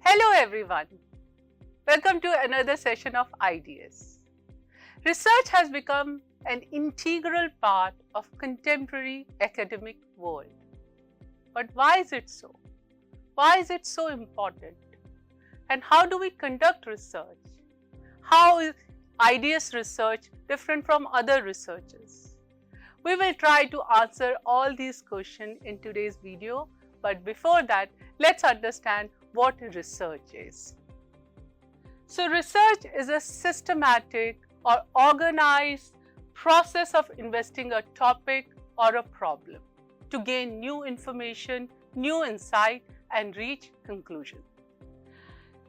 Hello everyone, welcome to another session of IDS. Research has become an integral part of contemporary academic world. But why is it so? Why is it so important? And how do we conduct research? How is IDS research different from other researches? We will try to answer all these questions in today's video, but before that, let's understand what research is. So research is a systematic or organized process of investigating a topic or a problem to gain new information, new insight and reach conclusion.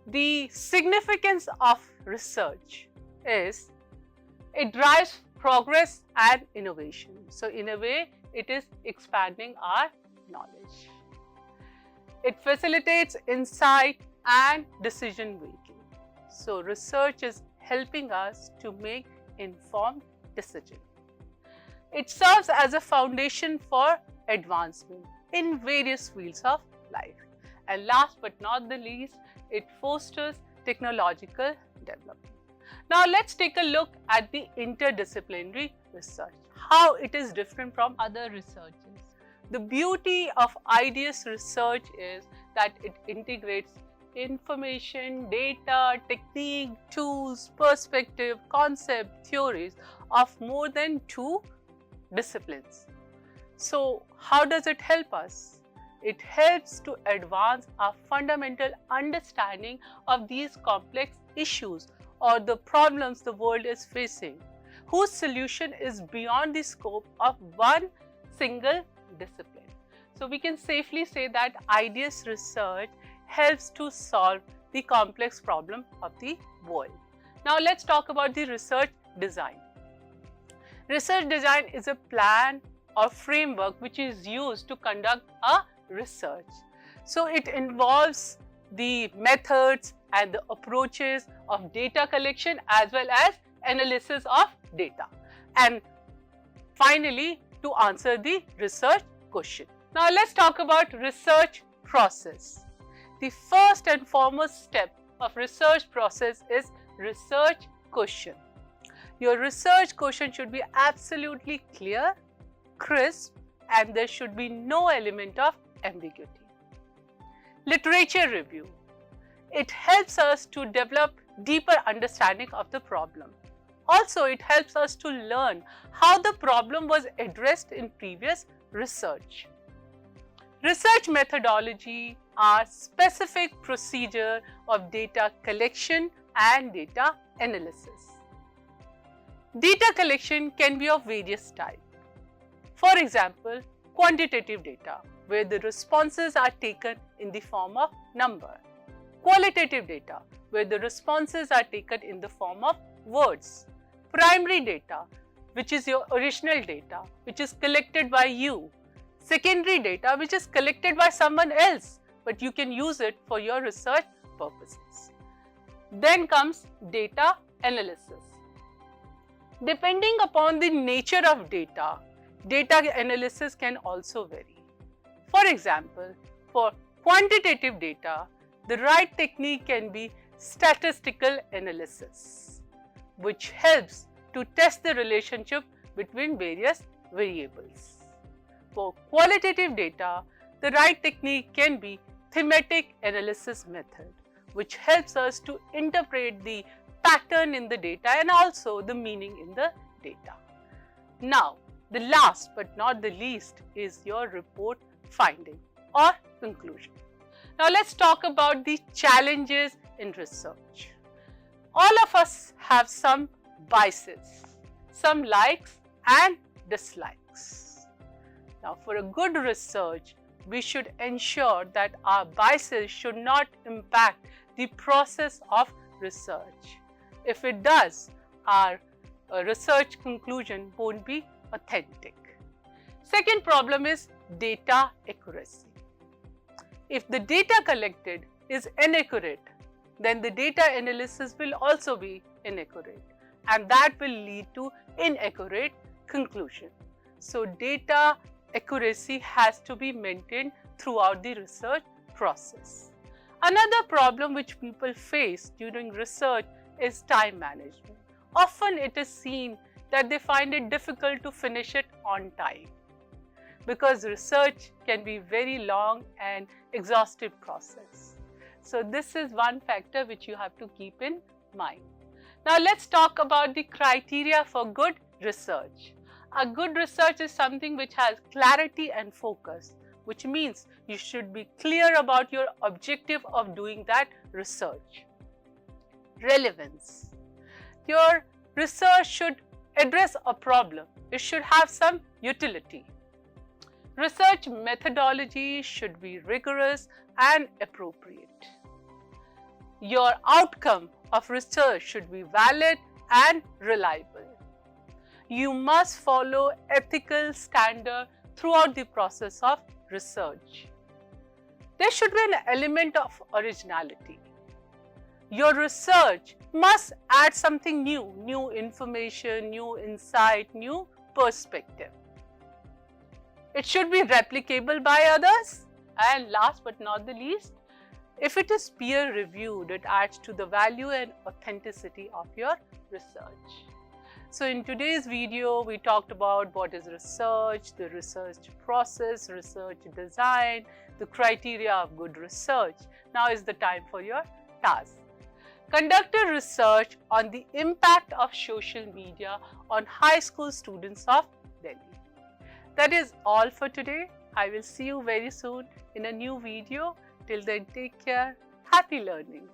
The significance of research is it drives progress and innovation. So in a way, it is expanding our knowledge. It facilitates insight and decision making. So research is helping us to make informed decisions. It serves as a foundation for advancement in various fields of life. And last but not the least, it fosters technological development. Now let's take a look at the interdisciplinary research, how it is different from other researches. The beauty of IDS research is that it integrates information, data, technique, tools, perspective, concept, theories of more than 2 disciplines. So how does it help us? It helps to advance our fundamental understanding of these complex issues or the problems the world is facing, whose solution is beyond the scope of one single discipline. So we can safely say that IDS research helps to solve the complex problem of the world. Now let's talk about the research design. Research design is a plan or framework which is used to conduct a research. So it involves the methods and the approaches of data collection as well as analysis of data. And finally, to answer the research question. Now let's talk about research process. The first and foremost step of research process is research question. Your research question should be absolutely clear, crisp, and there should be no element of ambiguity. Literature review. It helps us to develop deeper understanding of the problem. Also, it helps us to learn how the problem was addressed in previous research. Research methodology are specific procedure of data collection and data analysis. Data collection can be of various types. For example, quantitative data, where the responses are taken in the form of number. Qualitative data, where the responses are taken in the form of words. Primary data, which is your original data, which is collected by you. Secondary data, which is collected by someone else, but you can use it for your research purposes. Then comes data analysis. Depending upon the nature of data, data analysis can also vary. For example, for quantitative data, the right technique can be statistical analysis, which helps to test the relationship between various variables. For qualitative data, the right technique can be thematic analysis method, which helps us to interpret the pattern in the data and also the meaning in the data. Now, the last but not the least is your report finding or conclusion. Now let's talk about the challenges in research. All of us have some biases, some likes and dislikes. Now for a good research, we should ensure that our biases should not impact the process of research. If it does, our research conclusion won't be authentic. Second problem is data accuracy. If the data collected is inaccurate, then the data analysis will also be inaccurate, and that will lead to inaccurate conclusion. So data accuracy has to be maintained throughout the research process. Another problem which people face during research is time management. Often it is seen that they find it difficult to finish it on time, because research can be very long and exhaustive process. So this is one factor which you have to keep in mind. Now let's talk about the criteria for good research. A good research is something which has clarity and focus, which means you should be clear about your objective of doing that research. Relevance. Your research should address a problem. It should have some utility. Research methodology should be rigorous and appropriate. Your outcome of research should be valid and reliable. You must follow ethical standards throughout the process of research. There should be an element of originality. Your research must add something new, new information, new insight, new perspective. It should be replicable by others, and last but not the least, if it is peer reviewed, it adds to the value and authenticity of your research. So in today's video, we talked about what is research, the research process, research design, the criteria of good research. Now is the time for your task. Conduct a research on the impact of social media on high school students of Delhi. That is all for today. I will see you very soon in a new video. Till then, take care. Happy learning.